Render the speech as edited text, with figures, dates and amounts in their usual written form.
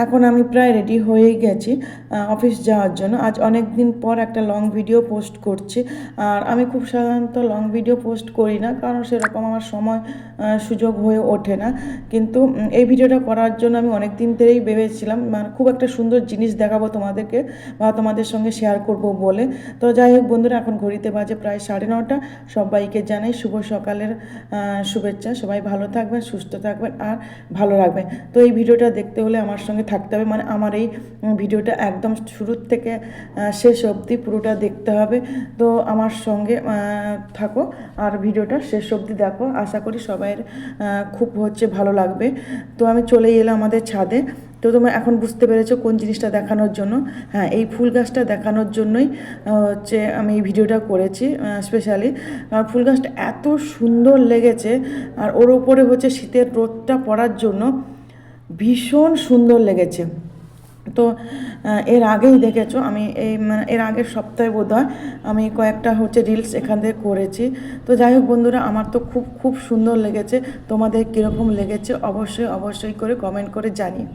এখন আমি প্রায় রেডি হয়েই গেছি অফিস যাওয়ার জন্য। আজ অনেক দিন পর একটা লং ভিডিও পোস্ট করছি। আর আমি খুব সাধারণত লং ভিডিও পোস্ট করি না, কারণ সেরকম আমার সময় সুযোগ হয়ে ওঠে না। কিন্তু এই ভিডিওটা করার জন্য আমি অনেক দিন ধরেই ভেবেছিলাম, মানে খুব একটা সুন্দর জিনিস দেখাবো তোমাদেরকে বা তোমাদের সঙ্গে শেয়ার করব বলে। তো যাই হোক বন্ধুরা, এখন ঘড়িতে বাজে প্রায় 9:30। সবাইকে জানাই শুভ সকালের শুভেচ্ছা। সবাই ভালো থাকবেন, সুস্থ থাকবেন আর ভালো রাখবেন। তো এই ভিডিওটা দেখতে হলে আমার সঙ্গে থাকতে হবে, মানে আমার এই ভিডিওটা একদম শুরুর থেকে শেষ অবধি পুরোটা দেখতে হবে। তো আমার সঙ্গে থাকো আর ভিডিওটা শেষ অবধি দেখো। আশা করি সবাইয়ের খুব ভালো লাগবে। তো আমি চলে এলাম আমাদের ছাদে। তো তোমরা এখন বুঝতে পেরেছো কোন জিনিসটা দেখানোর জন্য। হ্যাঁ, এই ফুল গাছটা দেখানোর জন্যই আমি এই ভিডিওটা করেছি স্পেশালি। আর ফুল গাছটা এত সুন্দর লেগেছে, আর ওর ওপরে শীতের রোদটা পড়ার জন্য ভীষণ সুন্দর লেগেছে। তো এর আগেই দেখেছো, আমি এর আগের সপ্তাহে বোধহয় আমি কয়েকটা রিলস এখান থেকে করেছি। তো যাই হোক বন্ধুরা, আমার তো খুব সুন্দর লেগেছে। তোমাদের কীরকম লেগেছে অবশ্যই করে কমেন্ট করে জানিও।